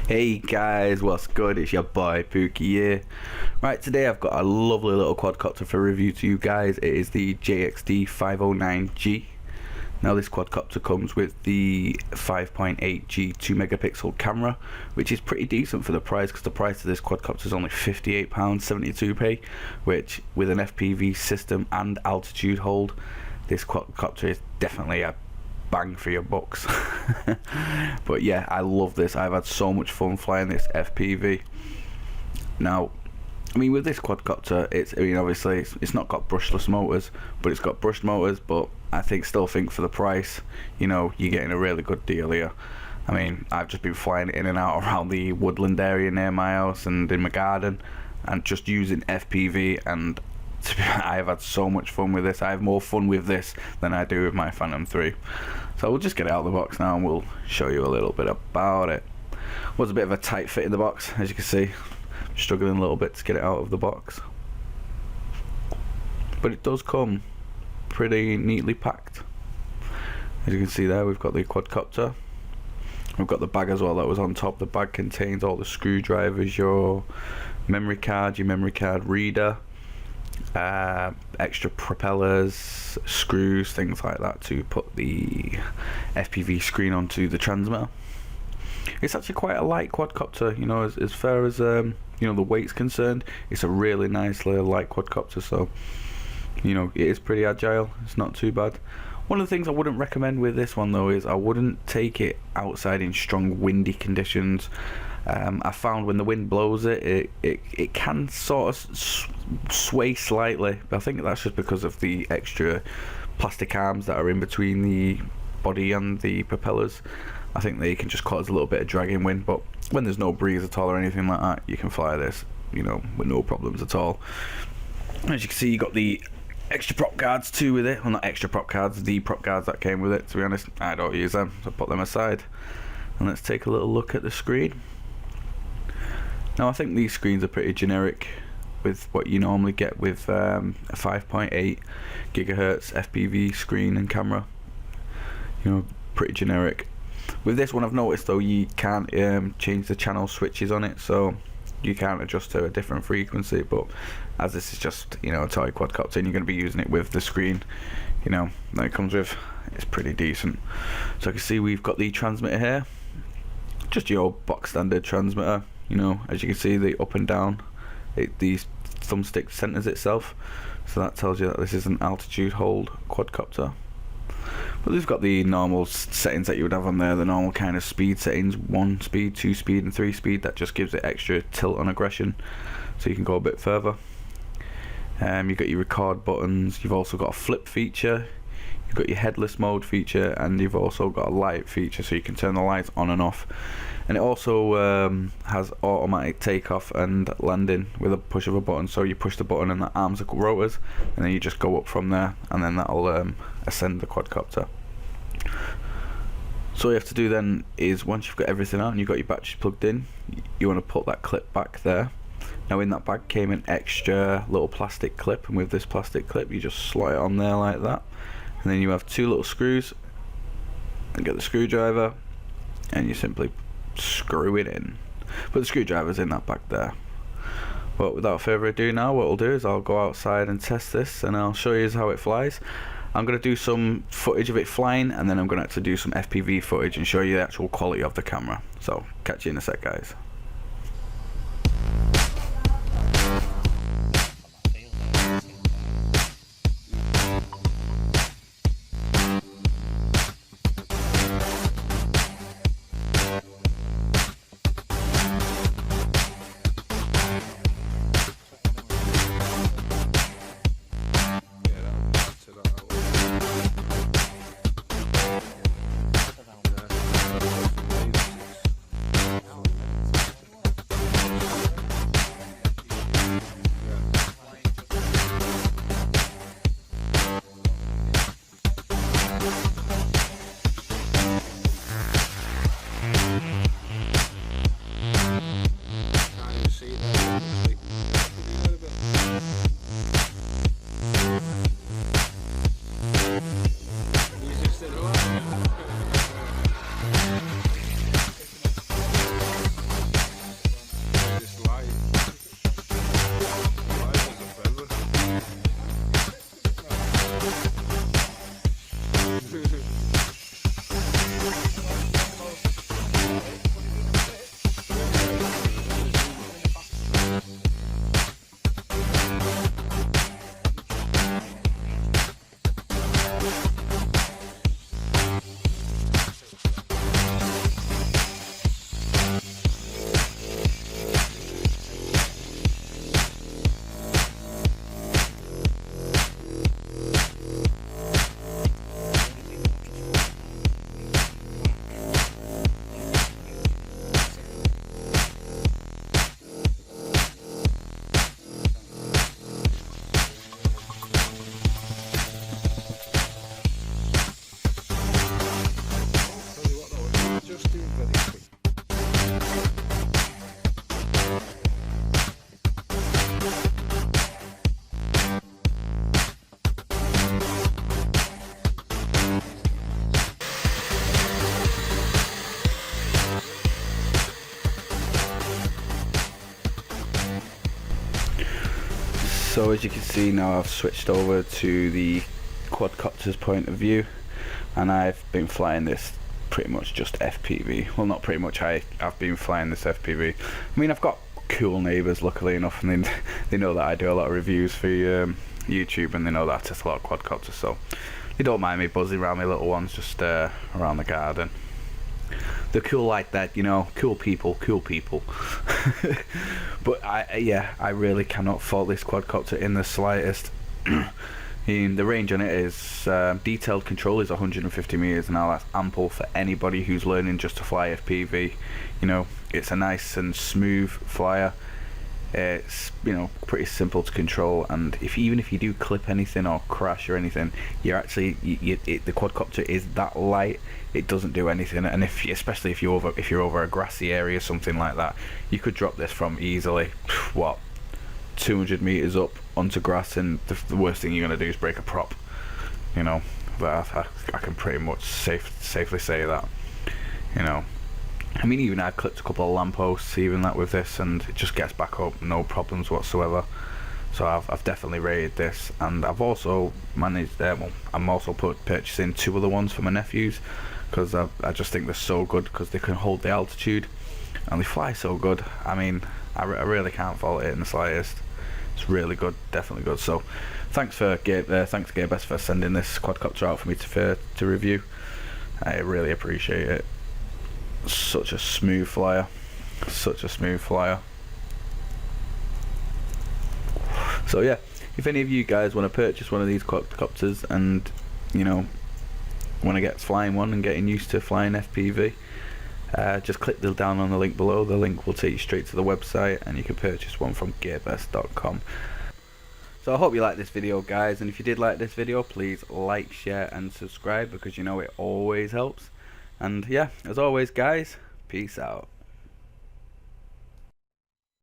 Hey guys, what's good? It's your boy Pookie here. Right, today I've got a lovely little quadcopter for review to you guys. It is the JXD 509G. Now this quadcopter comes with the 5.8G 2 megapixel camera, which is pretty decent for the price, because the price of this quadcopter is only £58 72p, which with an FPV system and altitude hold, this quadcopter is definitely a bang for your bucks. But yeah, I love this. I've had so much fun flying this FPV. Now, I mean, with this quadcopter, obviously it's not got brushless motors, but it's got brushed motors. But I still think for the price, you're getting a really good deal here. I mean, I've just been flying in and out around the woodland area near my house and in my garden, and just using FPV, and I've had so much fun with this. I have more fun with this than I do with my Phantom 3. So we'll just get it out of the box now and we'll show you a little bit about it. Was a bit of a tight fit in the box, as you can see. I'm struggling a little bit to get it out of the box, but it does come pretty neatly packed. As you can see there, we've got the quadcopter. We've got the bag as well that was on top. The bag contains all the screwdrivers, your memory card, your memory card reader, extra propellers, screws, things like that to put the FPV screen onto the transmitter. It's actually quite a light quadcopter, as far as the weight's concerned. It's a really nice little light quadcopter, so it is pretty agile. It's not too bad. One of the things I wouldn't recommend with this one though is I wouldn't take it outside in strong windy conditions. I found when the wind blows it can sort of sway slightly, but I think that's just because of the extra plastic arms that are in between the body and the propellers. I think they can just cause a little bit of dragging wind, but when there's no breeze at all or anything like that, you can fly this, with no problems at all. As you can see, you got the extra prop guards too with it. Well, not extra prop guards, the prop guards that came with it. To be honest, I don't use them, so put them aside. And let's take a little look at the screen. Now, I think these screens are pretty generic with what you normally get with a 5.8 gigahertz FPV screen and camera. Pretty generic. With this one, I've noticed though, you can't change the channel switches on it, so you can't adjust to a different frequency. But as this is just a toy quadcopter and you're going to be using it with the screen that it comes with, it's pretty decent. So I can see we've got the transmitter here, just your box standard transmitter. As you can see, the up and down, the thumbstick centers itself, so that tells you that this is an altitude hold quadcopter. But we've got the normal settings that you would have on there, the normal kind of speed settings: 1 speed, 2 speed and 3 speed. That just gives it extra tilt and aggression, so you can go a bit further. You've got your record buttons, you've also got a flip feature, you've got your headless mode feature, and you've also got a light feature, so you can turn the lights on and off. And it also has automatic takeoff and landing with a push of a button. So you push the button and the arms are rotors, and then you just go up from there, and then that'll ascend the quadcopter. So all you have to do then is, once you've got everything out and you've got your batteries plugged in, you want to put that clip back there. Now in that bag came an extra little plastic clip, and with this plastic clip you just slot it on there like that, and then you have 2 little screws, and get the screwdriver and you simply screw it in. But the screwdriver's in that bag there. But without further ado, now what I'll do is I'll go outside and test this, and I'll show you how it flies. I'm going to do some footage of it flying, and then I'm going to actually do some FPV footage and show you the actual quality of the camera. So catch you in a sec, guys. So as you can see now, I've switched over to the quadcopter's point of view, and I've been flying this pretty much just FPV. Well, not pretty much, I've been flying this FPV. I mean, I've got cool neighbours, luckily enough, and they know that I do a lot of reviews for YouTube, and they know that I test a lot of quadcopters, so they don't mind me buzzing around my little ones just around the garden. They're cool like that, you know, cool people. But I really cannot fault this quadcopter in the slightest. The range on it is detailed control is 150 meters, and now that's ample for anybody who's learning just to fly FPV. You know, it's a nice and smooth flyer. It's, you know, pretty simple to control, and even if you do clip anything or crash or anything, you're actually the quadcopter is that light, it doesn't do anything. And especially if you're over a grassy area, something like that, you could drop this from easily 200 meters up onto grass, and the worst thing you're gonna do is break a prop, you know. But I can pretty much safely say that, you know. I mean, even I've clipped a couple of lampposts, even that with this, and it just gets back up, no problems whatsoever. So I've definitely rated this, and I've also managed. I'm also purchasing 2 other ones for my nephews, because I just think they're so good, because they can hold the altitude and they fly so good. I mean, I really can't fault it in the slightest. It's really good, definitely good. So thanks Gearbest for sending this quadcopter out for me to review. I really appreciate it. Such a smooth flyer, So yeah, if any of you guys want to purchase one of these quadcopters and, you know, want to get flying one and getting used to flying FPV, just click down on the link below. The link will take you straight to the website, and you can purchase one from gearbest.com. So I hope you liked this video, guys, and if you did like this video, please like, share and subscribe, because you know it always helps. And yeah, as always, guys, peace out.